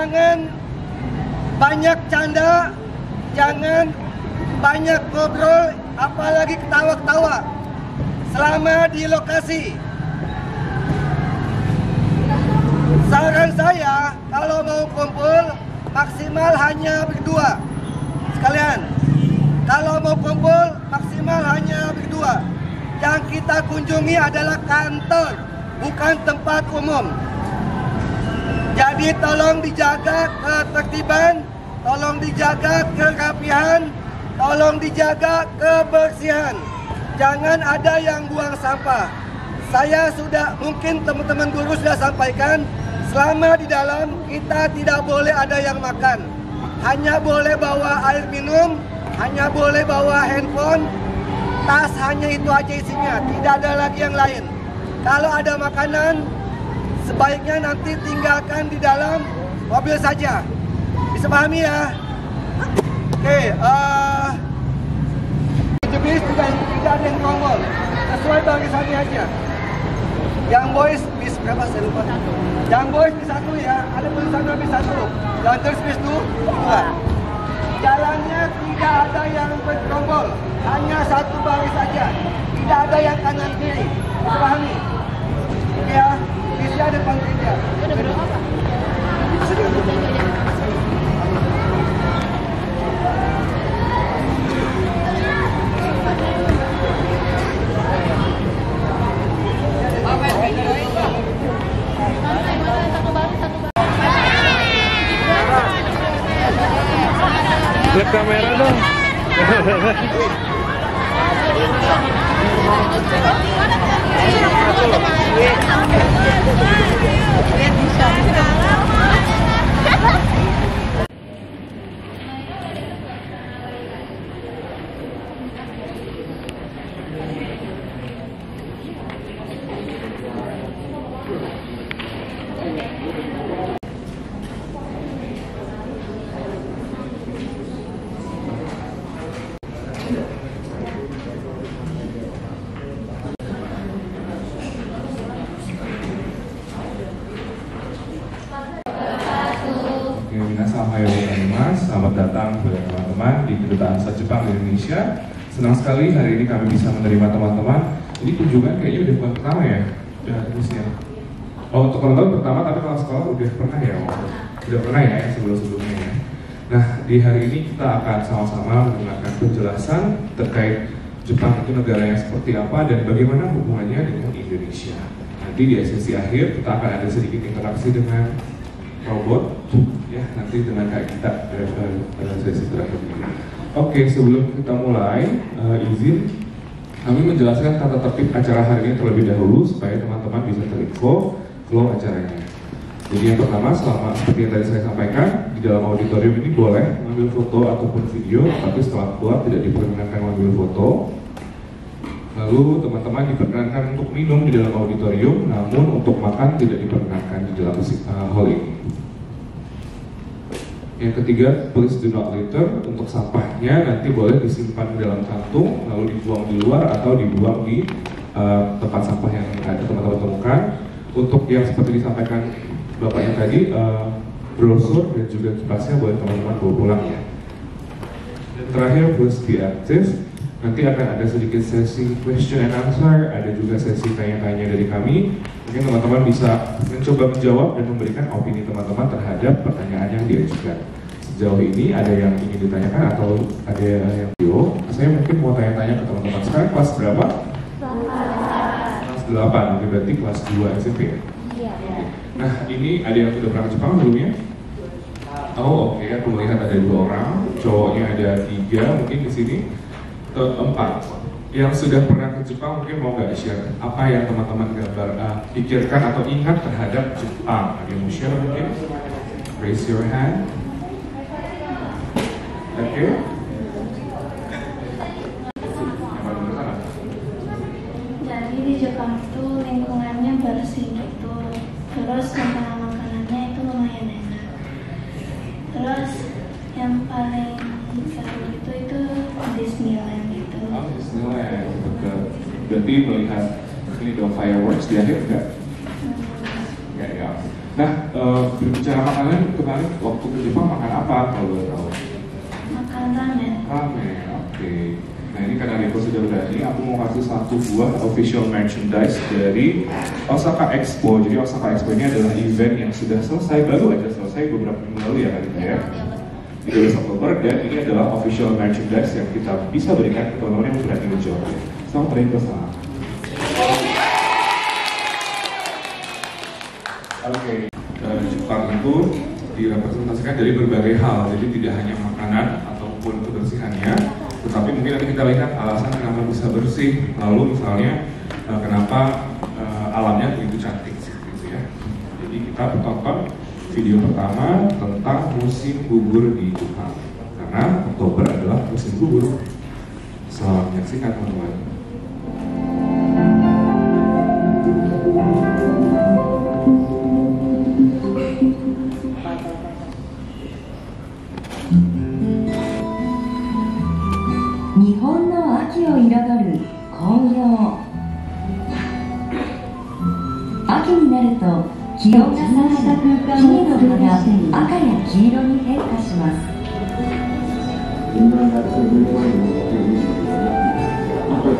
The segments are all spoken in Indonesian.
jangan banyak canda, jangan banyak ngobrol, apalagi ketawa-ketawa selama di lokasi. Saran saya, kalau mau kumpul maksimal hanya berdua sekalian. Kalau mau kumpul maksimal hanya berdua. Yang kita kunjungi adalah kantor, bukan tempat umum. Jadi tolong dijaga ketertiban, tolong dijaga kerapihan, tolong dijaga kebersihan. Jangan ada yang buang sampah. Saya sudah, mungkin teman-teman guru sudah sampaikan, selama di dalam kita tidak boleh ada yang makan. Hanya boleh bawa air minum, hanya boleh bawa handphone, tas hanya itu aja isinya, tidak ada lagi yang lain. Kalau ada makanan, sebaiknya nanti tinggalkan di dalam mobil saja. Bisa pahami ya? Oke, bis tidak ada yang nongol, sesuai barisannya aja. Yang boys bis berapa saya lupa. Yang boys bis 1 ya, ada tulisan bis 1. Yang terus bis 2. Jalannya tidak ada yang bergerombol, hanya satu baris saja. Tidak ada yang kanan kiri. Pahami? Oke ya, bisnya depan tiga. Lihat kamera dong. Selamat datang kepada teman-teman di Kedutaan Besar Jepang di Indonesia. Senang sekali hari ini kami bisa menerima teman-teman. Ini kunjungan kayaknya udah bukan pertama ya? Udah terusnya. Oh, untuk teman-teman pertama, tapi kalau sekolah udah pernah ya? Udah pernah ya sebelum-sebelumnya ya? Nah, di hari ini kita akan sama-sama mendengarkan penjelasan terkait Jepang itu negara yang seperti apa dan bagaimana hubungannya dengan Indonesia. Nanti di sesi akhir kita akan ada sedikit interaksi dengan robot ya, nanti dengan kayak kita pada sesi terakhir ini. Oke, sebelum kita mulai, izin kami menjelaskan tata tertib acara hari ini terlebih dahulu supaya teman-teman bisa terinfo flow acaranya. Jadi yang pertama, seperti yang tadi saya sampaikan, di dalam auditorium ini boleh mengambil foto ataupun video, tapi setelah keluar tidak diperkenankan mengambil foto. Lalu teman-teman diperkenankan untuk minum di dalam auditorium, namun untuk makan tidak diperkenankan di dalam hall ini. Yang ketiga, please do not litter. Untuk sampahnya nanti boleh disimpan di dalam kantung, lalu dibuang di luar atau dibuang di tempat sampah yang ada teman-teman temukan. Untuk yang seperti disampaikan Bapaknya tadi, brosur dan juga kipasnya boleh teman-teman bawa pulang ya. Dan terakhir, please be active. Nanti akan ada sedikit sesi question and answer, ada juga sesi tanya-tanya dari kami. Mungkin teman-teman bisa mencoba menjawab dan memberikan opini teman-teman terhadap pertanyaan yang diajukan. Sejauh ini ada yang ingin ditanyakan atau ada yang video? Saya mungkin mau tanya-tanya ke teman-teman. Sekarang kelas berapa? Kelas 8, oke, berarti kelas 2 SMP ya? Iya. Nah, ini ada yang sudah pernah ke Jepang sebelumnya? Oh, oke, aku melihat ada 2 orang, cowoknya ada 3 mungkin di sini. 4 yang sudah pernah ke Jepang mungkin mau nggak share apa yang teman-teman pikirkan atau ingat terhadap Jepang? Ada yang mau share mungkin? Raise your hand. Oke. Jadi di Jepang itu lingkungannya bersih gitu, terus makanannya itu lumayan enak. Terus yang paling seru itu Disneyland gitu. Oh, Disneyland, berarti melihat ini dong fireworks di akhir enggak? Enggak ya. Nah, berbicara makanan, kemarin waktu ke Jepang makan apa kalau boleh tahu? Makan ramen. Ramen, oke. Nah ini karena Riko sudah berani, aku mau kasih satu buah official merchandise dari Osaka Expo. Jadi Osaka Expo ini adalah event yang sudah selesai, baru aja selesai beberapa minggu lalu ya kan ya. 13 Oktober, dan ini adalah official merchandise yang kita bisa berikan ke teman-teman yang berani menjawab. Selamat Riko, selamat. Oke. Jepang itu direpresentasikan dari berbagai hal, jadi tidak hanya makanan ataupun kebersihannya, tetapi mungkin nanti kita lihat alasan kenapa bisa bersih, lalu misalnya kenapa alamnya begitu cantik gitu ya. Jadi kita tonton video pertama tentang musim gugur di Jepang, karena Oktober adalah musim gugur. Selamat menyaksikan teman-teman.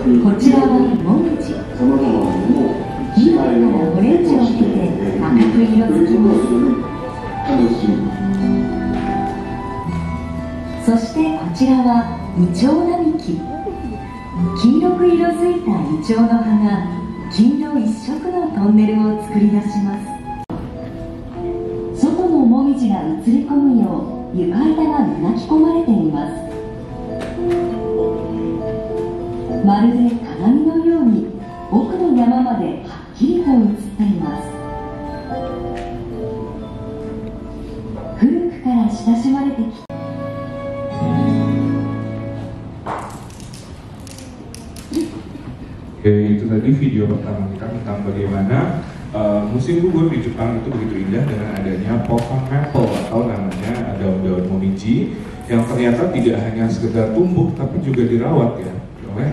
こちらはもみじ。黄色からオレンジを経て赤く色づきます。そしてこちらはイチョウ並木。黄色く色づいたイチョウの葉が黄色一色のトンネルを作り出します。外のもみじが映り込むよう床板が磨き込まれています。まるで鏡のように奥の山まではっきりと映っています。古くから親しまれてきたItu tadi video pertama kita tentang bagaimana musim gugur di Jepang itu begitu indah dengan adanya pohon maple atau namanya daun-daun momiji yang ternyata tidak hanya sekedar tumbuh tapi juga dirawat ya oleh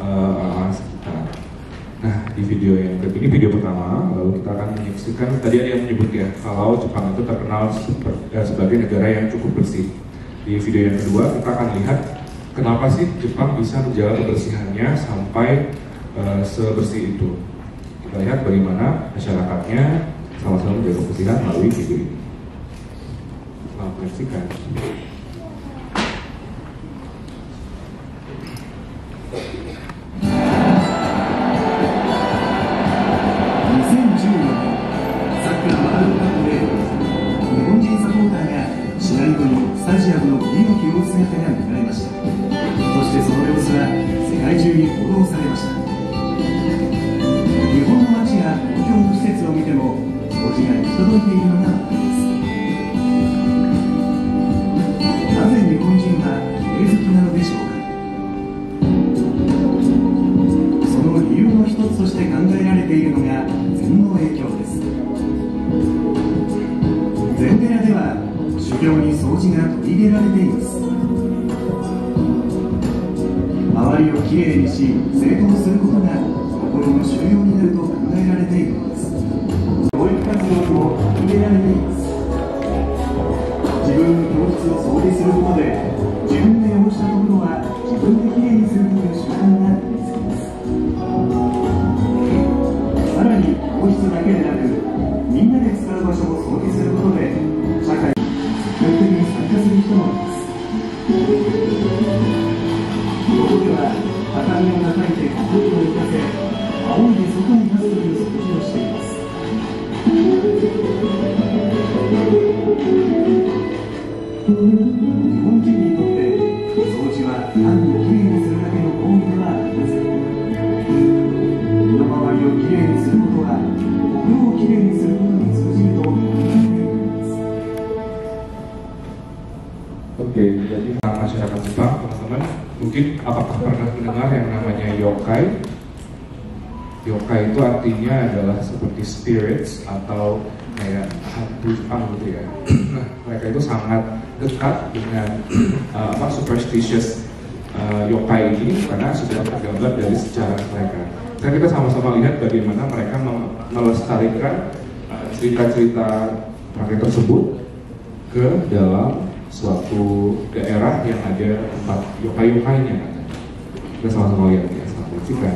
orang sekitar. Nah di video yang ini video pertama, lalu kita akan menyaksikan tadi ada yang menyebut ya kalau Jepang itu terkenal sebagai negara yang cukup bersih. Di video yang kedua kita akan lihat kenapa sih Jepang bisa menjaga kebersihannya sampai sebersih itu. Kita lihat bagaimana masyarakatnya sama-sama menjaga kebersihan melalui video ini. Selamat menyaksikan. 'yokai'. 'Yokai' itu artinya adalah seperti spirits atau kayak hantu Jepang gitu ya. Nah, mereka itu sangat dekat dengan superstitious yokai ini karena sudah tergambar dari sejarah mereka. Dan kita sama-sama lihat bagaimana mereka melestarikan cerita-cerita rakyat tersebut ke dalam suatu daerah yang ada tempat yokai-yokainya. Kita sama-sama lihat ya, sama saksikan.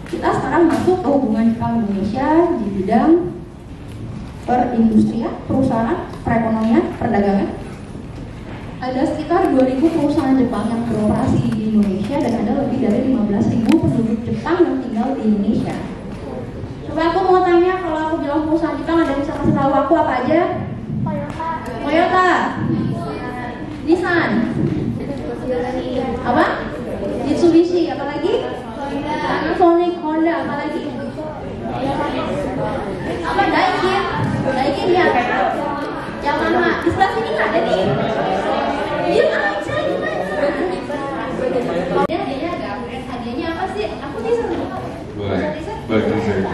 Kita sekarang masuk ke hubungan Jepang Indonesia di bidang perindustrian, perusahaan, perekonomian, perdagangan. Ada sekitar 2.000 perusahaan Jepang yang beroperasi di Indonesia dan ada lebih dari 15.000 penduduk Jepang yang tinggal di Indonesia. Coba aku mau tanya, kalau aku bilang perusahaan Jepang, ada yang bisa kasih tahu aku apa aja? Toyota, Nissan, apa? Mitsubishi, apa lagi? Panasonic, Honda, apa lagi? Apa? Daikin? Daikin ya? Yamaha. Di sebelah sini nggak ada nih? Diam aja, hadiahnya agak upgrade. Hadiahnya apa sih? Aku bisa. Boleh. Boleh saya.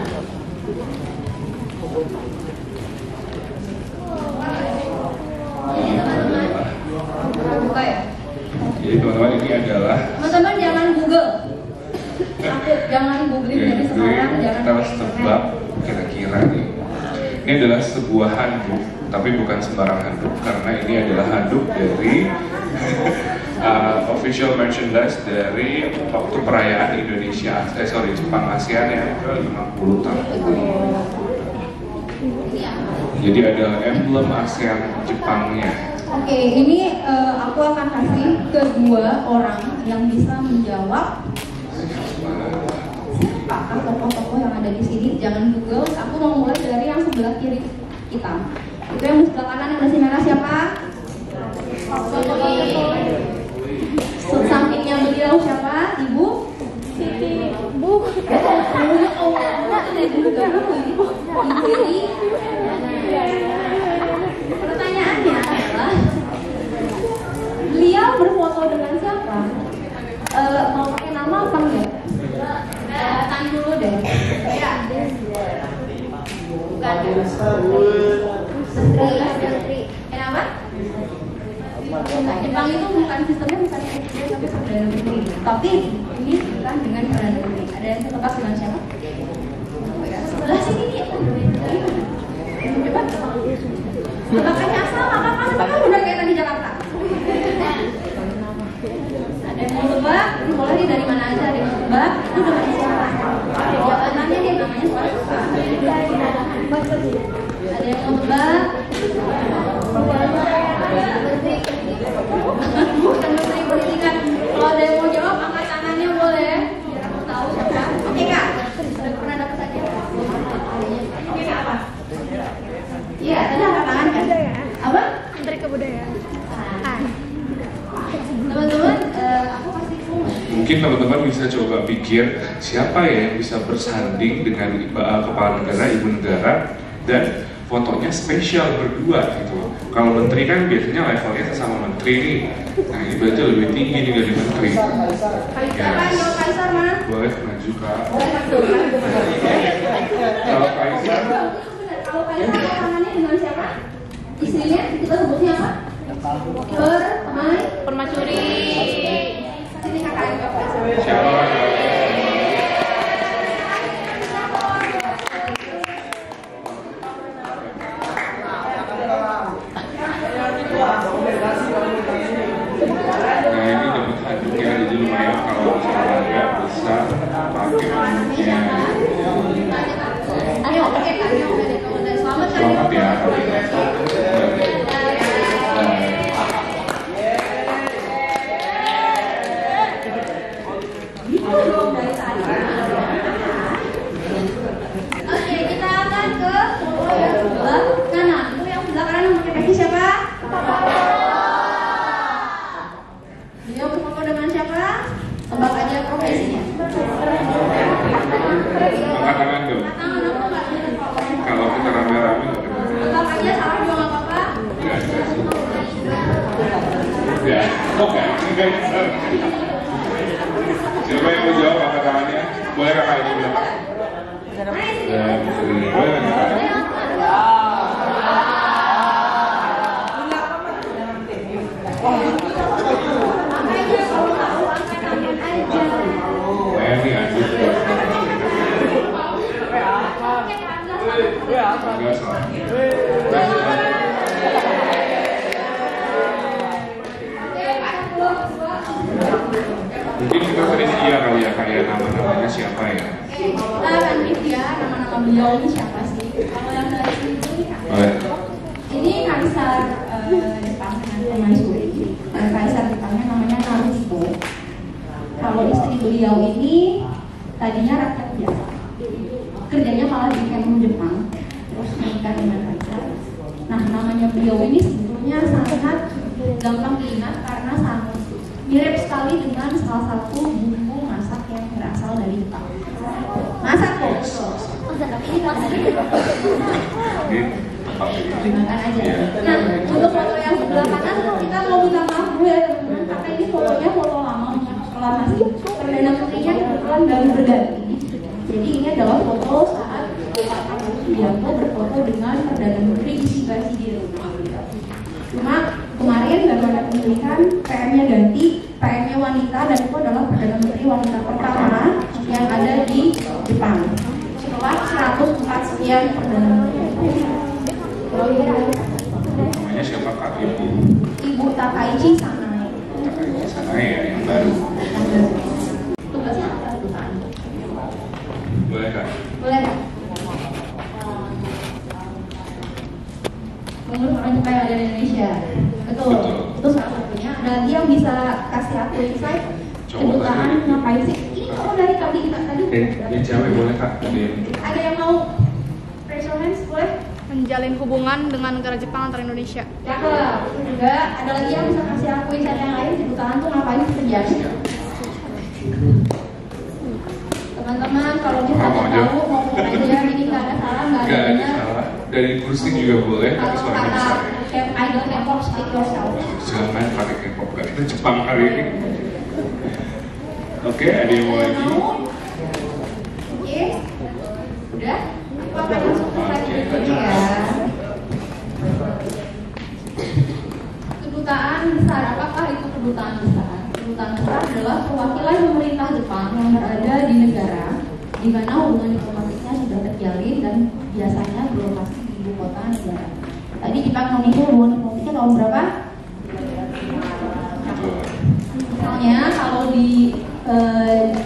Jadi teman-teman, buka ya? Jadi teman-teman, ini adalah teman-teman jangan Google. Jangan googling dari sekarang, jangan. Kita harus tebak kira-kira nih. Ini adalah sebuah handuk, tapi bukan sembarang handuk, karena ini adalah handuk dari official merchandise dari waktu perayaan Indonesia, Jepang ASEAN yang ke-50 tahun. Jadi ada emblem ASEAN Jepangnya. Oke, ini aku akan kasih ke 2 orang yang bisa menjawab siapakah tokoh-tokoh yang ada di sini. Jangan Google. Aku mau mulai dari yang sebelah kiri kita. Itu yang sebelah kanan yang masih merah siapa? Sampingnya beliau siapa? Ibu? Bu. Pertanyaannya adalah, beliau berfoto dengan siapa? Mau pakai nama apa enggak? Tanya dulu deh. Ya. Bukan. Menteri. Kenapa? Jepang itu bukan sistemnya bukan presiden tapi perdana menteri. Tapi ini bukan dengan perdana menteri. Ada yang terlepas dengan siapa? Sebelah sini nih. Coba. Makanya asal apa-apa sebenarnya udah kayak tadi Jakarta. Ada yang mau tebak? Ini boleh nih dari mana aja. Ada yang mau tebak? Itu namanya siapa? Jawabannya dia namanya siapa? Ada yang mau tebak? Bukan menteri pendidikan. Kalau ada yang mau jawab, angkat tangannya boleh. Biar aku tahu siapa. Oke kak? Sudah pernah dapat hadiah? Oke kak apa? Iya, tadi angkat tangan kan? Apa? Menteri Kebudayaan. Teman-teman, aku kasih clue. Mungkin teman-teman bisa coba pikir siapa ya yang bisa bersanding dengan kepala negara, ibu negara, dan fotonya spesial berdua gitu. Kalau menteri kan biasanya levelnya sesama menteri nih. Nah ini berarti lebih tinggi nih dari menteri. Siapa yang jawab Kaisar mana? Boleh maju kak. Boleh maju. Kalau Kaisar, Kalau Kaisar tangannya dengan siapa? Istrinya kita sebutnya apa? Permaisuri. Sini kakak yang profesor. Nah ini dapat hadiahnya, jadi lumayan kalau misalnya bisa pakai. Ayo, oke kak, selamat Selamat ya. Oke, kita akan ke foto yang sebelah kanan. Itu yang sebelah kanan yang pakai peci siapa? Beliau berfoto dengan siapa? Tebak aja profesinya. Angkat tangan dulu. Tangan apa enggak? Kalau kita rame-rame Tebak aja, salah juga nggak apa-apa. ya, oke, enggak bisa. Siapa yang mau jawab angkat tangannya? Boleh kakak ini bilang. Dan boleh kakak. Ini lanjut. Enggak salah. Mungkin kita sering iya kali ya kayak nama-namanya siapa ya? Kita akan brief ya nama-nama beliau ini siapa sih? Kalau yang dari sini ini kaisar Jepang Permaisuri. Kaisar Jepangnya namanya Naruhito. Kalau istri beliau ini tadinya rakyat biasa, kerjanya malah di Kemlu Jepang, terus menikah dengan kaisar. Nah, namanya beliau ini sebetulnya sangat gampang diingat karena sangat mirip sekali dengan salah satu bumbu masak yang berasal dari Jepang. Masak kok? Ini dimakan aja. Nah, untuk foto yang sebelah kanan kita mau minta maaf dulu ya teman-teman, karena ini fotonya foto lama setelah masih perdana menterinya kebetulan baru berganti. Jadi ini adalah foto saat Pak Prabowo Subianto berfoto dengan perdana menteri isi-basi di rumah. Cuma kemarin baru ada pemilihan, PM-nya ganti, PM-nya wanita, dan itu adalah perdana menteri wanita pertama yang ada di Jepang setelah 104 sekian perdana menteri. Namanya siapa kak? Ibu Takaichi Sanae. Takaichi Sanae ya, yang baru. Tugasnya apa kedutaan? Boleh kak? Boleh nggak? Mengurus orang Jepang yang ada di Indonesia. Betul. Itu salah satunya. Ada lagi yang bisa kasih aku insight. Kedutaan ngapain sih? Ini kalau dari tadi kita tadi. Yang cewek boleh kak? Ada yang mau raise your hands? Boleh? Menjalin hubungan dengan negara Jepang antar Indonesia. Cakep. Juga ada lagi yang bisa kasih aku insight yang lain. Kedutaan tuh ngapain sih terjadi? Teman-teman kalau misalnya tahu mau aja, ini nggak ada salah, nggak ada benar. Salah. Dari kursi juga boleh, tapi suaranya besar. Idol K-pop, speak yourself. Jangan pakai K-pop kak, itu Jepang hari ini. Oke, ada yang mau lagi? Oke, udah. Aku akan langsung ke slide berikutnya ya. Kedutaan besar, apakah itu kedutaan besar? Kedutaan besar adalah perwakilan pemerintah Jepang yang berada di negara di mana hubungan diplomatiknya sudah terjalin dan biasanya berlokasi di ibu kota negara. Tadi Jepang memiliki hubungan diplomatiknya tahun berapa? Misalnya kalau di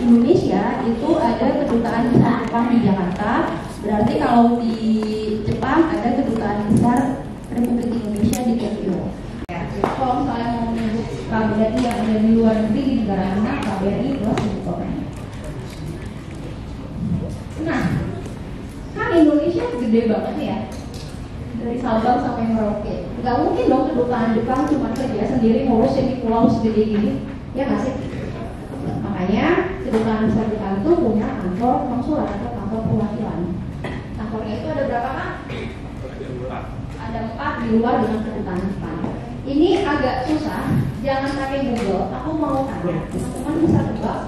Indonesia itu ada kedutaan besar Jepang di Jakarta, berarti kalau di Jepang ada kedutaan besar Republik Indonesia di Tokyo. Kalau misalnya mau menyebut KBRI yang ada di luar negeri di negara mana, KBRI plus ibu kotanya. Nah, kan Indonesia gede banget ya, dari Sabang sampai Merauke. Gak mungkin dong kedutaan Jepang cuma kerja sendiri ngurusin di pulau segede gini, ya nggak sih? Makanya kedutaan besar Jepang itu punya kantor konsulat atau kantor perwakilan. Kantornya itu ada berapa kan? Ada 4 di luar dengan kedutaan Jepang. Ini agak susah, jangan pakai Google. Aku mau tanya, teman-teman bisa tebak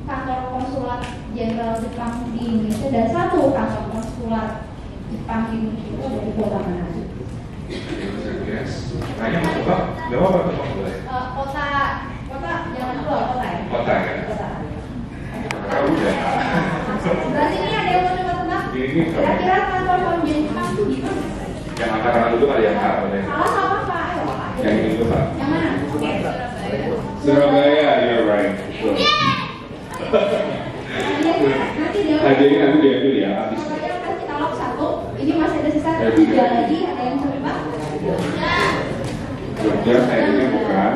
kantor konsulat jenderal Jepang di Indonesia dan satu kantor konsulat Jepang di Indonesia itu dari kota mana? Yes. Nanya apa? Gak apa-apa, boleh. Kota jangan dulu kota ya. Kota ya. Udah. Berarti ini ada yang mau coba tebak? Ini Kira-kira kantor Konjen Jepang itu di mana? yang angkatan dulu kali yang Kak. Salah apa Pak? Ayo Pak. Yang ini tuh Pak. Yang mana? Surabaya, you're right. Betul. Nanti dia Hadiahnya nanti diambil ya, habis. Surabaya kan kita lock 1. Ini masih ada sisa 3 lagi. Ada yang coba? Jogja kayaknya bukan.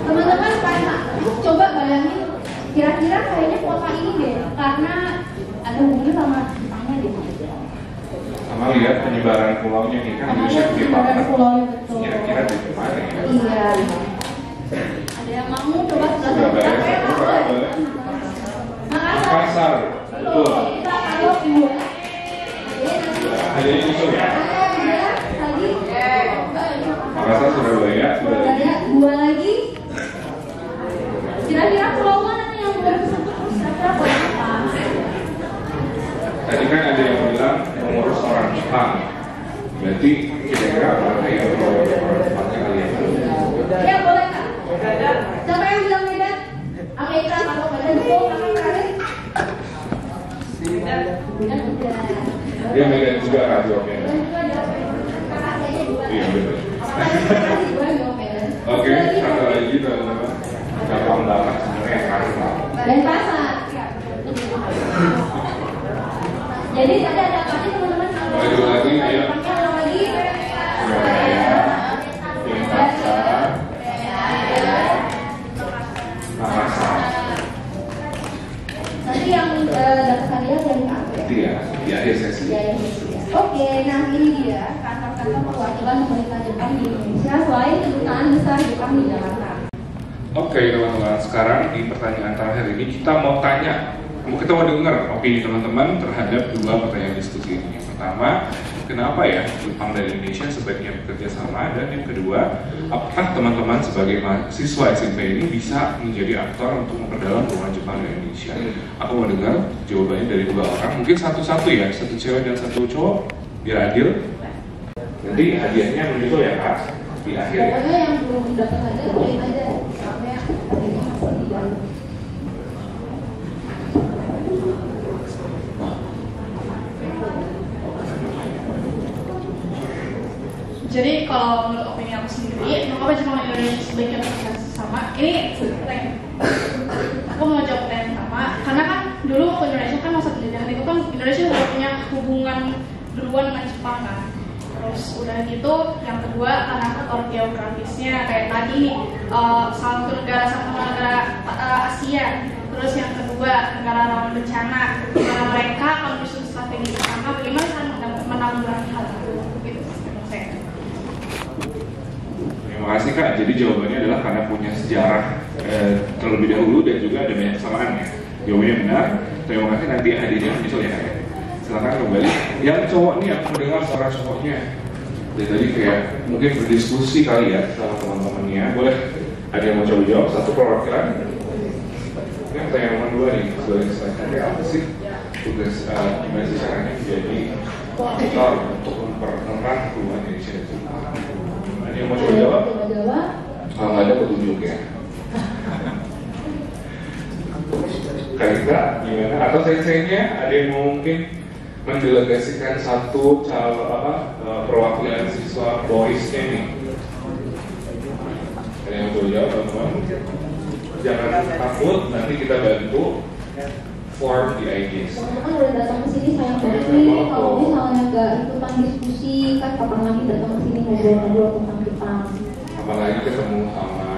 Teman-teman Pak, coba bayangin kira-kira kayaknya kota ini deh, karena ada hubungannya sama Jepangnya deh. Sama lihat penyebaran pulaunya nih kan Indonesia gede Penyebaran banget. pulaunya, betul. Kira-kira di mana ya? Iya. Ada yang mau coba Surabaya, satu Kak, boleh. Makassar, betul. Kita kalau 2. Hadiahnya itu ya. Tadi Makassar, Surabaya, sudah lagi. ada 2 lagi. Kira-kira pulau mana nih yang belum disebut? Kira-kira pulau apa? Tadi kan ada yang bilang mengurus orang Jepang. Berarti kira-kira apa ya orang Jepangnya kali ya? Ya boleh Kak. Siapa yang bilang Medan? Amerika kalau Medan betul kakak terakhir. Medan udah. Dia Medan juga kan jawabnya. Medan juga jawab Medan. Kakak kayaknya 2. Iya betul. Kakak 2 jawab Medan. Oke, satu lagi teman-teman. Gampang banget sebenarnya yang karma. Dan pasar. Jadi tadi ada apa sih teman-teman? Maju lagi, ayo. Ada lagi. Surabaya, Denpasar, Makassar. Nanti yang daftar dia dari aku ya. Itu ya, di akhir sesi. Oke, nah ini dia kantor-kantor perwakilan pemerintah Jepang di Indonesia selain kedutaan besar Jepang di Jakarta. Oke teman-teman, sekarang di pertanyaan terakhir ini kita mau tanya, kita mau dengar opini teman-teman terhadap 2 pertanyaan diskusi ini. Yang pertama, kenapa ya Jepang dan Indonesia sebaiknya bekerja sama? Dan yang kedua, apakah teman-teman sebagai mahasiswa SMP ini bisa menjadi aktor untuk memperdalam hubungan Jepang dan Indonesia? Aku mau dengar jawabannya dari 2 orang, mungkin satu-satu ya, satu cewek dan satu cowok, biar adil. Nanti hadiahnya menyusul ya Kak, di akhir ya. Pokoknya yang belum dapat hadiah boleh aja sampai hadiahnya masih di dalam. Jadi kalau menurut opini aku sendiri, mengapa Jepang dan Indonesia sebaiknya bekerja sama? Ini aku mau jawab yang sama, karena kan dulu waktu Indonesia kan masa penjajahan itu kan Indonesia udah punya hubungan duluan dengan Jepang kan. Terus udah gitu, yang kedua karena faktor geografisnya kayak tadi nih, salah satu negara sama negara Asia. Terus yang kedua negara rawan bencana. Karena mereka kalau menyusun strategi bersama, bagaimana cara menanggulangi hal itu? Gitu menurut saya. Terima kasih Kak, jadi jawabannya adalah karena punya sejarah terlebih dahulu dan juga ada banyak kesamaan ya. Jawabannya benar, terima kasih, nanti hadirnya menyusul ya Kak. Silakan kembali. Yang cowok nih aku mendengar suara cowoknya. Dari tadi kayak mungkin berdiskusi kali ya sama teman-temannya. Boleh ada yang mau coba jawab? Satu perwakilan. Ini pertanyaan nomor 2 nih, sebagai selanjutnya apa sih tugas gimana sih caranya menjadi aktor untuk mempererat hubungan Indonesia dan Jepang? Ada yang mau coba jawab? Kalau nggak ada petunjuk ya. Kak, gimana? Atau senseinya ada yang mau mungkin mendelegasikan satu perwakilan siswa boysnya nih? Ada yang mau jawab teman-teman? Jangan takut, nanti kita bantu form di IG. Teman-teman udah datang ke sini sayang banget nih, kalau misalnya nggak ikutan diskusi kan kapan lagi datang ke sini ngobrol-ngobrol tentang Jepang. Apalagi ketemu sama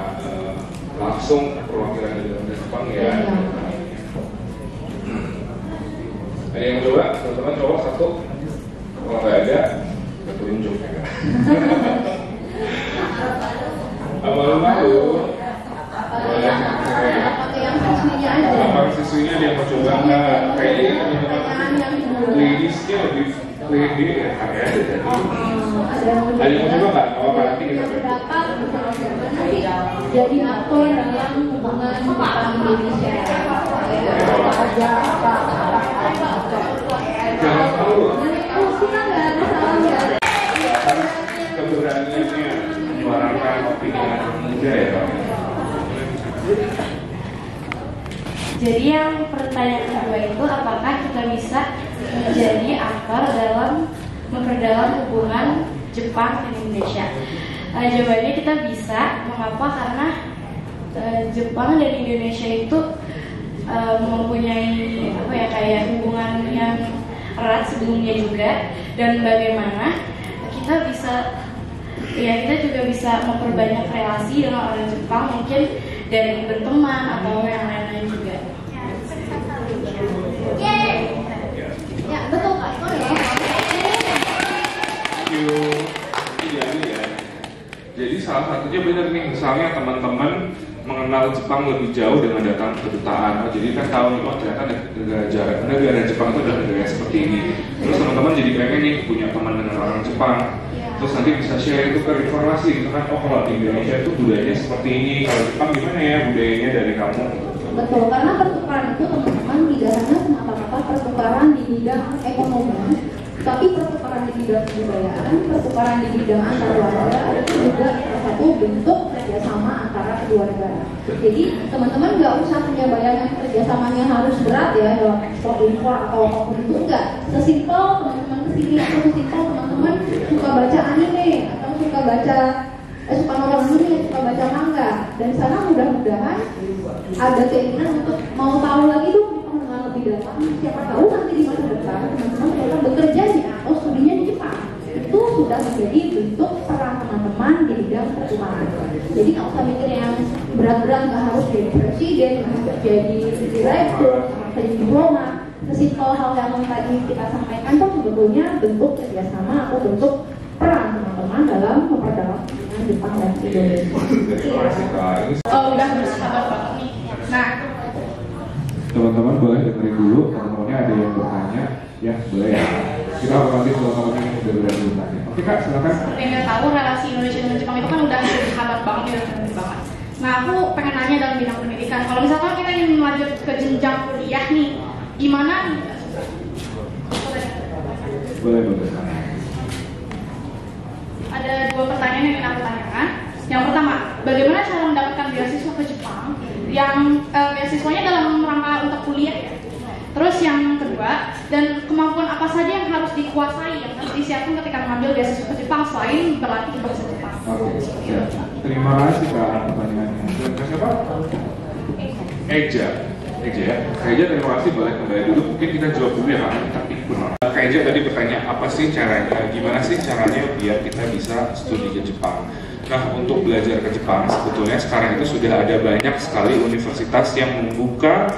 langsung perwakilan dari Jepang ya. Ada yang coba? Teman-teman coba satu. Kalau nggak ada, kita tunjuk ya. Malu-malu. Pakai yang siswinya aja. Apa siswinya dia mau coba nggak? Kayaknya ladiesnya lebih pede ya. Ada yang mau coba nggak? Apa nanti kita dapat jadi aktor dalam hubungan Jepang Indonesia. Jangan malu. Kita nggak ada salah. Keberaniannya Jadi yang pertanyaan kedua itu, apakah kita bisa menjadi aktor dalam memperdalam hubungan Jepang dan Indonesia? Jawabannya kita bisa. Mengapa? Karena Jepang dan Indonesia itu mempunyai kayak hubungan yang erat sebelumnya juga, dan bagaimana kita juga bisa memperbanyak relasi dengan orang Jepang, mungkin dari berteman atau yang lain-lain juga. Ya, betul Kak. Ya. Jadi salah satunya benar nih, misalnya teman-teman mengenal Jepang lebih jauh dengan datang ke kedutaan. Jadi kan tahu nih, ternyata negara Jepang itu adalah negara seperti ini. Terus teman-teman jadi pengen nih punya teman dengan orang Jepang. Terus nanti bisa share itu ke informasi gitu kan, oh kalau di Indonesia itu budayanya seperti ini, kalau Jepang gimana ya budayanya dari kamu? Betul, karena pertukaran itu teman-teman tidak hanya semata-mata pertukaran di bidang ekonomi, tapi pertukaran di bidang kebudayaan, pertukaran di bidang antar warga itu juga salah satu bentuk kerjasama antara kedua negara. Jadi teman-teman nggak usah punya bayangan kerjasamanya harus berat ya dalam ekspor impor atau apapun itu, enggak. Sesimpel teman-teman kesini atau sesimpel teman-teman suka baca anime atau suka nonton anime, suka baca manga, dan sana mudah-mudahan ada keinginan untuk mau tahu lagi tuh dengan lebih dalam. Siapa tahu nanti di masa depan teman-teman akan bekerja atau studinya di Jepang. Itu sudah menjadi bentuk peran teman-teman di bidang pertukaran. Jadi nggak usah mikir yang berat-berat, nggak harus jadi presiden, nggak harus jadi direktur, nggak harus jadi diplomat. Sesimpel hal yang tadi kita sampaikan tuh sebetulnya bentuk kerjasama atau bentuk peran teman-teman dalam memperdalam hubungan Jepang dan Indonesia. Oh, udah bersahabat banget nih. Nah, Teman-teman boleh dengerin dulu, teman-temannya ada yang bertanya, ya boleh ya. Kita akan nanti teman-temannya yang udah bertanya. Oke Kak, silakan. pengen tahu relasi Indonesia dengan Jepang itu kan udah bersahabat banget, udah keren banget. Nah, aku pengen nanya dalam bidang pendidikan. Kalau misalkan kita ingin lanjut ke jenjang kuliah nih, gimana? Boleh. Ada dua pertanyaan yang ingin aku tanyakan. Yang pertama, bagaimana cara mendapatkan beasiswa ke Jepang? Yang beasiswanya dalam rangka untuk kuliah ya. Terus yang kedua, dan kemampuan apa saja yang harus dikuasai, yang harus disiapkan ketika mengambil beasiswa ke Jepang selain berlatih bahasa Jepang? Oke, ya. Terima kasih Kak pertanyaannya. Siapa? Eja ya. Eja, terima kasih, boleh kembali dulu. Mungkin kita jawab dulu ya Kak, tapi benar. Kak Eja tadi bertanya apa sih caranya, gimana sih caranya biar kita bisa studi ke Jepang. Nah, untuk belajar ke Jepang sebetulnya sekarang itu sudah ada banyak sekali universitas yang membuka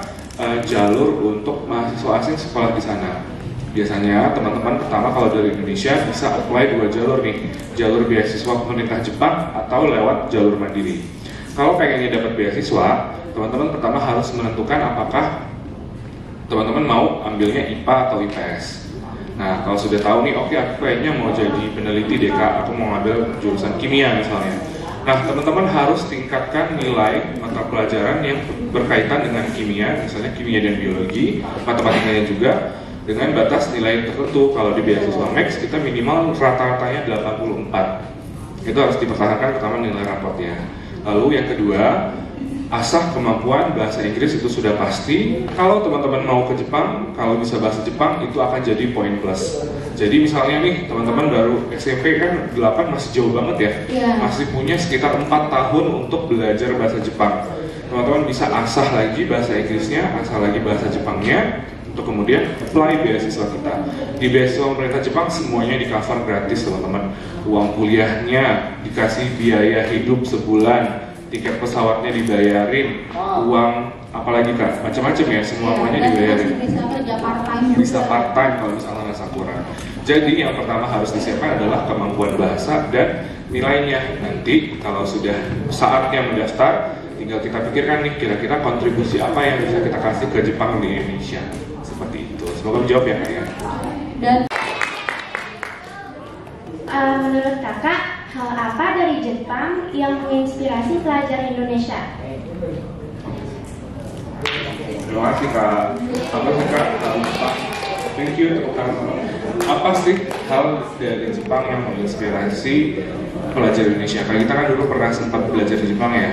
jalur untuk mahasiswa asing sekolah di sana. Biasanya teman-teman pertama kalau dari Indonesia bisa apply dua jalur nih, jalur beasiswa pemerintah Jepang atau lewat jalur mandiri. Kalau pengennya dapat beasiswa, teman-teman pertama harus menentukan apakah teman-teman mau ambilnya IPA atau IPS. Nah, kalau sudah tahu nih, oke, aku kayaknya mau jadi peneliti deh Kak, aku mau ngambil jurusan kimia misalnya. Nah, teman-teman harus tingkatkan nilai mata pelajaran yang berkaitan dengan kimia, misalnya kimia dan biologi, matematikanya juga, dengan batas nilai tertentu. Kalau di beasiswa Max, kita minimal rata-ratanya 84. Itu harus dipertahankan pertama nilai rapotnya. Lalu yang kedua, asah kemampuan bahasa Inggris itu sudah pasti. Kalau teman-teman mau ke Jepang, kalau bisa bahasa Jepang itu akan jadi poin plus. Jadi misalnya nih, teman-teman baru SMP kan 8 masih jauh banget ya, masih punya sekitar 4 tahun untuk belajar bahasa Jepang. Teman-teman bisa asah lagi bahasa Inggrisnya, asah lagi bahasa Jepangnya, untuk kemudian apply beasiswa kita. Di beasiswa pemerintah Jepang semuanya di cover gratis teman-teman. Uang kuliahnya, dikasih biaya hidup sebulan, tiket pesawatnya dibayarin, uang apalagi Kak, macam-macam ya, semuanya dibayarin. Bisa part-time kalau misalnya rasa kurang. Jadi yang pertama harus disiapkan adalah kemampuan bahasa dan nilainya. Nanti kalau sudah saatnya mendaftar, tinggal kita pikirkan nih kira-kira kontribusi apa yang bisa kita kasih ke Jepang di Indonesia. Seperti itu. Semoga menjawab ya Kak ya. Dan menurut Kakak, hal apa dari Jepang yang menginspirasi pelajar Indonesia? Terima kasih Kak. Apa sih Kak? Hal apa Thank you, tepuk tangan. Apa sih hal dari Jepang yang menginspirasi pelajar Indonesia? Karena kita kan dulu pernah sempat belajar di Jepang ya.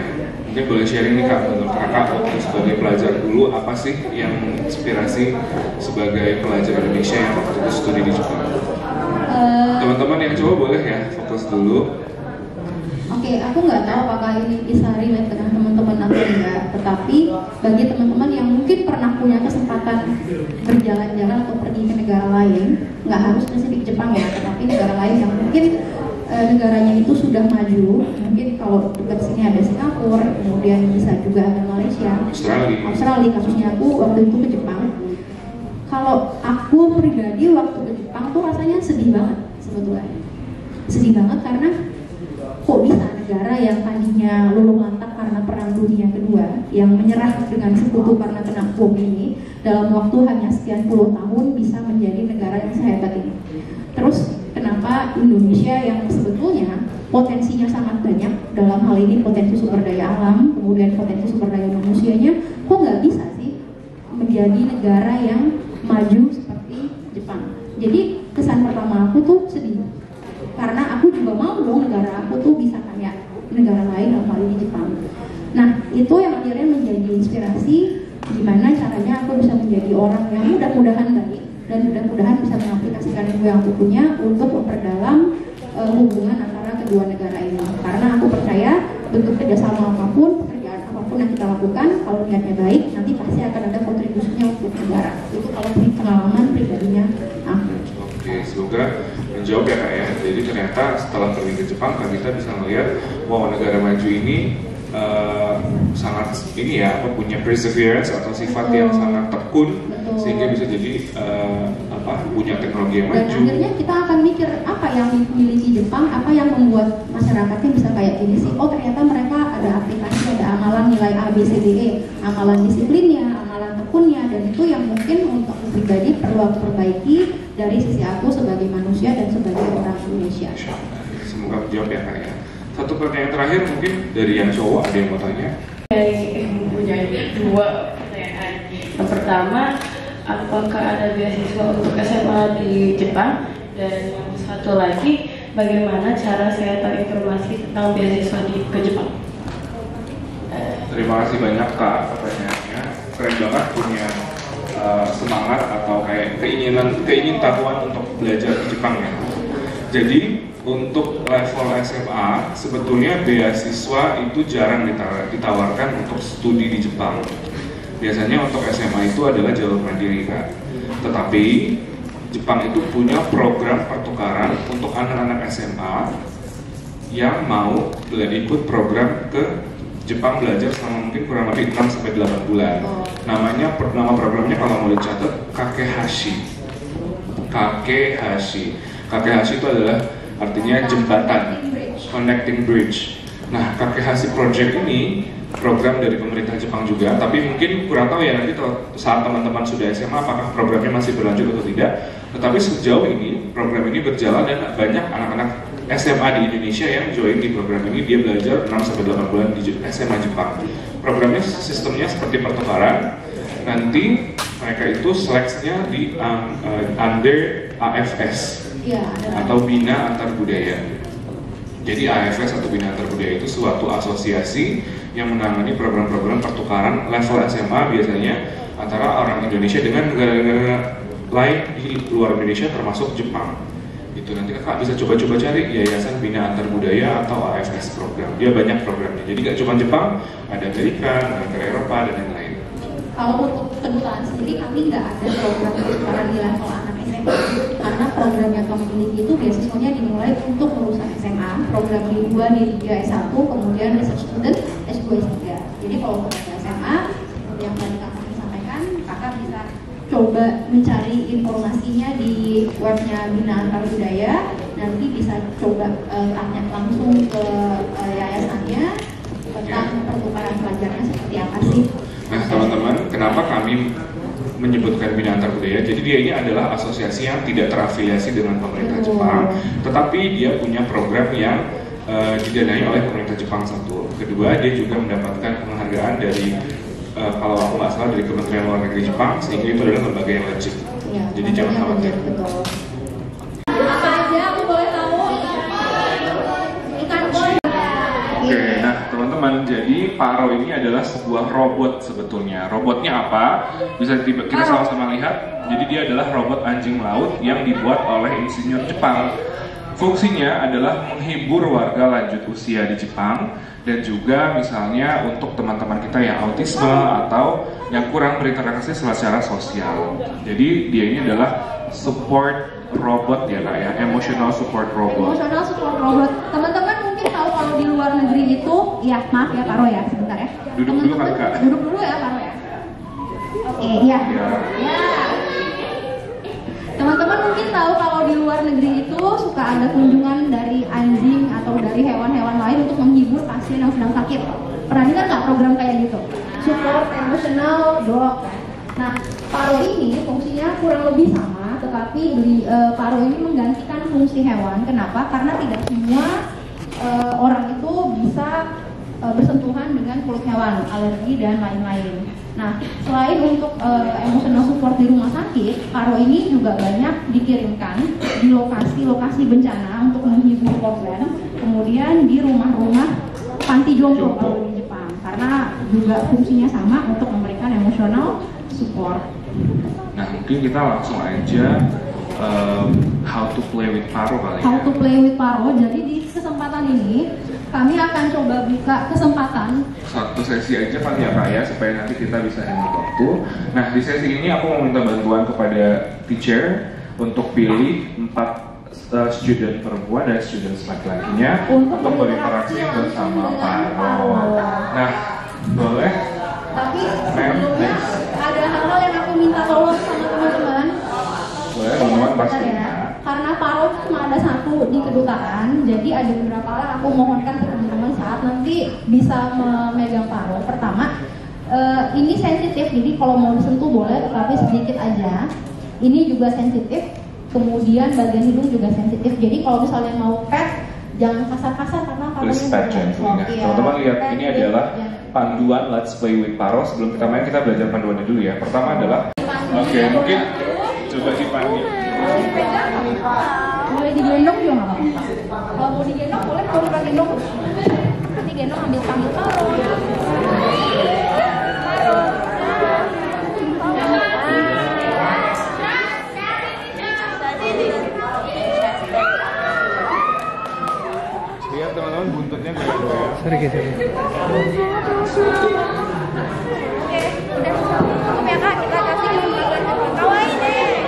Mungkin boleh sharing nih Kak, menurut Kakak waktu sebagai pelajar dulu, apa sih yang menginspirasi sebagai pelajar Indonesia yang waktu itu studi di Jepang? Teman-teman yang coba boleh ya, fokus dulu. Oke, aku nggak tahu apakah ini bisa relate dengan teman-teman atau enggak, tetapi bagi teman-teman yang mungkin pernah punya kesempatan berjalan-jalan atau pergi ke negara lain, nggak harus spesifik Jepang ya, tetapi negara lain yang mungkin negaranya itu sudah maju, mungkin kalau dekat sini ada Singapura, kemudian bisa juga ada Malaysia, Australia, kasusnya aku waktu itu ke Jepang. Kalau aku pribadi waktu ke Jepang tuh rasanya sedih banget sebetulnya, sedih banget karena kok bisa negara yang tadinya luluh lantak karena Perang Dunia Kedua, yang menyerah dengan sekutu karena kena bom ini, dalam waktu hanya sekian puluh tahun bisa menjadi negara yang sehebat ini. Terus kenapa Indonesia yang sebetulnya potensinya sangat banyak, dalam hal ini potensi sumber daya alam, kemudian potensi sumber daya manusianya, kok nggak bisa sih menjadi negara yang maju seperti Jepang? Jadi kesan pertama aku tuh sedih, karena aku juga mau dong negara aku tuh bisa kayak negara lain, dalam hal ini Jepang. Nah, itu yang akhirnya menjadi inspirasi gimana caranya aku bisa menjadi orang yang mudah-mudahan baik dan mudah-mudahan bisa mengaplikasikan ilmu yang aku punya untuk memperdalam hubungan antara kedua negara ini. Karena aku percaya bentuk kerjasama apapun, pekerjaan apapun yang kita lakukan, kalau niatnya baik, nanti pasti akan ada kontribusinya untuk negara. Itu kalau pengalaman pribadinya aku. Oke, semoga menjawab ya Kak ya. Jadi ternyata setelah pergi ke Jepang, Kak Gita bisa melihat wow, negara maju ini sangat ini ya, punya perseverance atau sifat yang sangat tekun. Betul. Sehingga bisa jadi punya teknologi yang maju. Dan akhirnya kita akan mikir apa yang dimiliki Jepang, apa yang membuat masyarakatnya bisa kayak gini sih. Oh ternyata mereka ada aplikasi, ada amalan nilai A, B, C, D, E, amalan disiplinnya, amalan tekunnya, dan itu yang mungkin untuk pribadi perlu aku perbaiki dari sisi aku sebagai manusia dan sebagai orang Indonesia. Semoga menjawab ya Kak ya. Satu pertanyaan terakhir mungkin dari yang cowok, ada yang mau tanya? Dari punya dua pertanyaan. Yang pertama, apakah ada beasiswa untuk SMA di Jepang? Dan yang satu lagi, bagaimana cara saya tahu informasi tentang beasiswa ke Jepang? Terima kasih banyak Kak pertanyaannya. Keren banget punya semangat atau kayak keingin tahuan untuk belajar di Jepang ya. Jadi untuk level SMA sebetulnya beasiswa itu jarang ditawarkan untuk studi di Jepang. Biasanya untuk SMA itu adalah jalur mandiri Kak. Tetapi Jepang itu punya program pertukaran untuk anak-anak SMA yang mau ikut program ke Jepang belajar selama mungkin kurang lebih 6-8 bulan. Nama programnya kalau mau dicatat Kakehashi. Kakehashi itu adalah artinya jembatan, connecting bridge. Nah, Kakehashi Project ini program dari pemerintah Jepang juga, tapi mungkin kurang tahu ya nanti saat teman-teman sudah SMA apakah programnya masih berlanjut atau tidak. Tetapi sejauh ini program ini berjalan dan banyak anak-anak SMA di Indonesia yang join di program ini. Dia belajar 6-8 bulan di SMA Jepang. Programnya sistemnya seperti pertukaran. Nanti mereka itu seleksinya di under AFS atau Bina Antar Budaya. Jadi AFS atau Bina Antar Budaya itu suatu asosiasi yang menangani program-program pertukaran level SMA biasanya antara orang Indonesia dengan negara-negara lain di luar Indonesia termasuk Jepang. Itu nanti Kakak bisa coba-coba cari Yayasan Bina Antar Budaya atau AFS program. Dia banyak programnya. Jadi gak cuma Jepang, ada Amerika, negara Eropa dan yang lain. Kalau untuk kedutaan sendiri kami nggak ada program pertukaran di level anak SMA, karena program yang kami miliki itu beasiswanya dimulai untuk lulusan SMA, program D2, D3, S1, kemudian research student, S2, S3. Jadi kalau untuk SMA, yang tadi kakak sampaikan, kakak bisa coba mencari informasinya di webnya Bina Antar Budaya, nanti bisa coba tanya langsung ke yayasannya tentang pertukaran pelajarnya seperti apa sih. Nah teman-teman, kenapa kami menyebutkan Bina Antar Budaya? Jadi dia ini adalah asosiasi yang tidak terafiliasi dengan pemerintah Jepang, tetapi dia punya program yang didanai oleh pemerintah Jepang satu. Kedua, dia juga mendapatkan penghargaan dari kalau aku nggak salah dari Kementerian Luar Negeri Jepang, sehingga itu adalah lembaga yang legit. Ya, Jadi jangan khawatir. betul. Apa aja aku boleh tahu? Ikan koi. Oke, nah teman-teman, jadi Paro ini adalah sebuah robot sebetulnya. Robotnya apa? Bisa kita sama-sama lihat. Jadi dia adalah robot anjing laut yang dibuat oleh insinyur Jepang. Fungsinya adalah menghibur warga lanjut usia di Jepang dan juga misalnya untuk teman-teman kita yang autisme atau yang kurang berinteraksi secara sosial. Jadi dia ini adalah support robot ya Kak ya, emotional support robot. Emotional support robot. Teman-teman mungkin tahu kalau di luar negeri itu, ya maaf ya Paro ya, sebentar ya. Duduk dulu Kak. Duduk dulu ya Paro ya. Oke, iya. Ya. Teman-teman mungkin tahu kalau di luar negeri itu suka ada kunjungan dari anjing atau dari hewan-hewan lain untuk menghibur pasien yang sedang sakit. Pernah dengar nggak program kayak gitu? Support emotional dog. Nah, Paro ini fungsinya kurang lebih sama, tetapi Paro ini menggantikan fungsi hewan. Kenapa? Karena tidak semua orang itu bisa bersentuhan dengan kulit hewan, alergi dan lain-lain. Nah, selain untuk emotional support di rumah sakit, Paro ini juga banyak dikirimkan di lokasi-lokasi bencana untuk menghibur korban, kemudian di rumah-rumah panti jompo kalau di Jepang, karena juga fungsinya sama untuk memberikan emotional support. Nah, mungkin kita langsung aja how to play with Paro kali ya. How to play with Paro. Jadi di kesempatan ini kami akan coba buka kesempatan Satu sesi aja kan ya Kak ya, supaya nanti kita bisa hemat waktu. Nah, di sesi ini aku mau minta bantuan kepada teacher untuk pilih 4 student perempuan dan student laki-lakinya untuk berinteraksi bersama Paro. Nah, boleh? Tapi sebelumnya ada hal-hal yang aku minta tolong sama teman-teman. Boleh, teman-teman pasti. Ya. Karena Paro cuma ada satu di kedutaan, jadi ada beberapa hal yang aku mohonkan ke teman-teman saat nanti bisa memegang Paro. Pertama, ini sensitif, jadi kalau mau disentuh boleh, tetapi sedikit aja. Ini juga sensitif, kemudian bagian hidung juga sensitif. Jadi kalau misalnya mau pet, jangan kasar-kasar karena Please pet gently. Nah, teman-teman lihat, ini adalah panduan Let's Play with Paro. Sebelum kita main, kita belajar panduannya dulu ya. Pertama adalah, oke, mungkin coba dipanggil. Boleh digendong juga nggak apa-apa. Kalau mau digendong boleh, kalau bukan gendong nanti gendong ambil panggil Paro. Lihat teman-teman, buntutnya kayak gitu ya. Sorry guys. Oke, udah cukup ya Kak, kita kasih kesempatan kawaii deh.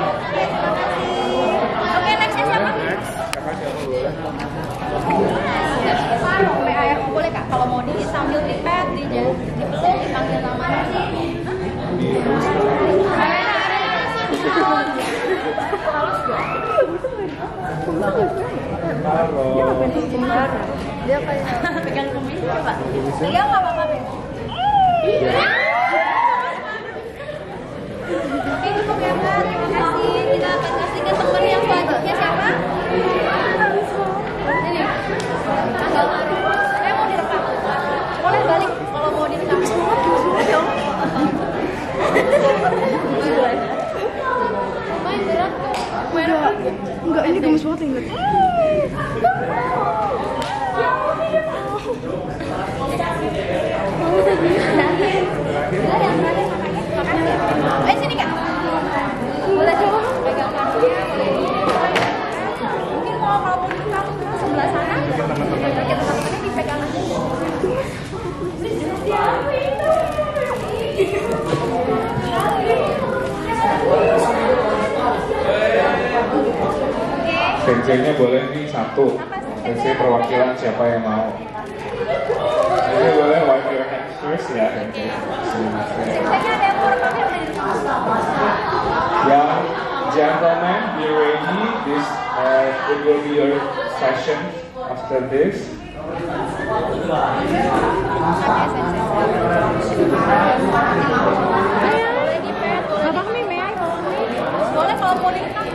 Oke, nextnya siapa? Kakak siapa boleh? Paro, PAR boleh Kak, kalau mau sambil dipet, dipeluk, dipanggil namanya. Dia kayak pegang kumis coba. Pegang nggak apa-apa. Oke, cukup ya Kak. Terima kasih. Kita akan kasih ke teman yang selanjutnya siapa? Ini. Tanggal baru. Saya mau direkam. Boleh balik kalau mau direkam. Main berat. Enggak, ini gemes banget inget. Sini Kak. Boleh sih pegang kakinya. Mungkin kalau kamu sebelah sana, teman-temannya dipegang aja. Sensei-nya boleh nih satu. Sensei perwakilan siapa yang mau? Ini boleh wipe your hands first ya. Senseinya ada yang mau rekamnya udah di Young gentlemen, be ready. This it will be your session after this. Boleh kalau mau direkam.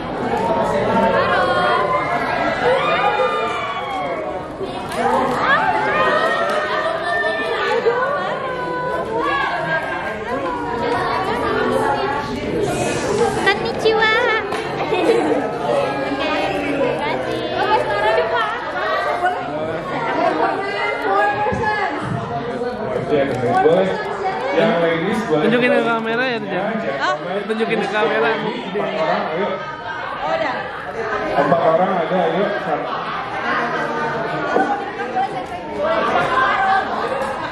habis boleh Tunjukin ke kamera ya, Rizal. Tunjukin ke kamera. 4 orang, ayo. Oh, udah. 4 orang ada, ayo.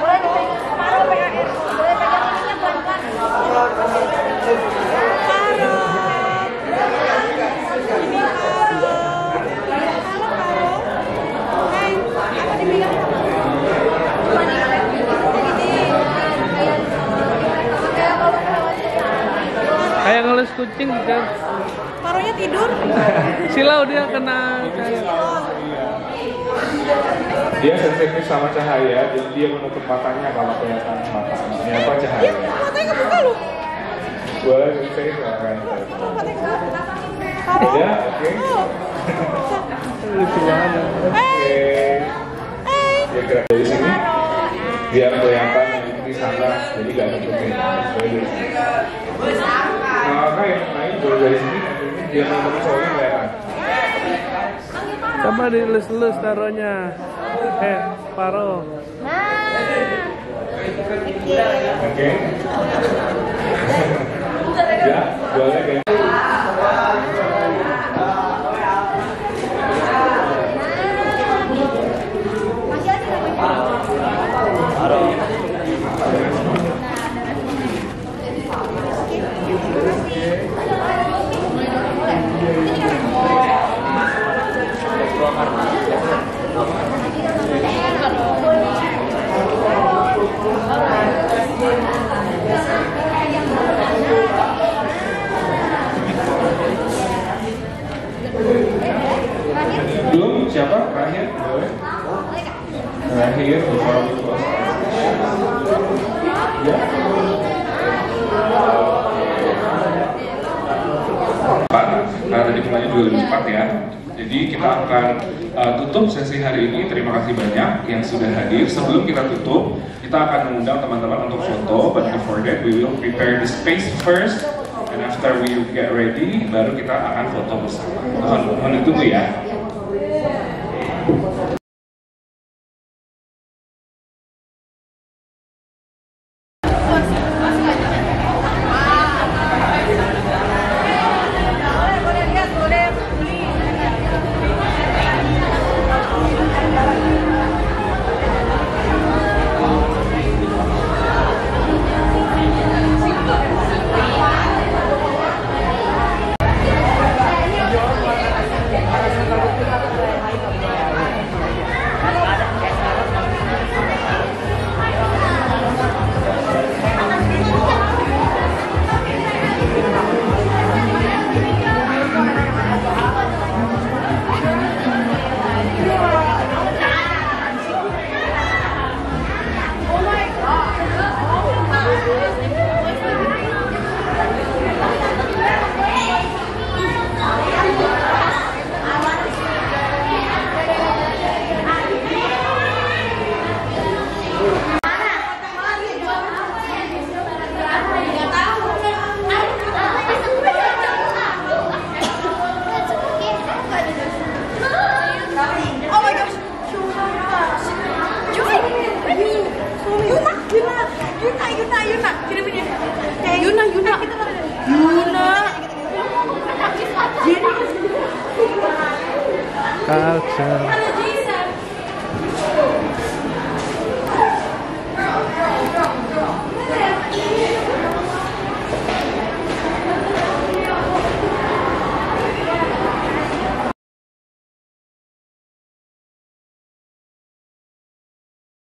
Boleh dipegang separuh PKS. Boleh pegang ininya pelan-pelan. Kayak ngelus kucing gitu. Parunya tidur. Silau dia kena kayak. Dia sensitif sama cahaya, jadi dia menutup matanya kalau kelihatan matanya. Ini apa cahaya? Matanya kebuka loh. Boleh saya silakan. Ya, oke. Lucu banget. Oke. Ya gerak dari sini. Biar kelihatan yang di sana, jadi nggak nutupin. Nah, yang lain boleh dari sini, biar nutupin soalnya kelihatan. Coba dilus-lus taruhnya. Paro. Oke. Ya, boleh kayak. Belum? Siapa? Terakhir? Boleh? Terakhir, ya. Karena tadi mulanya juga lebih cepat ya. Jadi kita akan tutup sesi hari ini. Terima kasih banyak yang sudah hadir. Sebelum kita tutup, kita akan mengundang teman-teman untuk foto. But before that, we will prepare the space first. And after we get ready, baru kita akan foto bersama. Mohon ditunggu ya. Culture.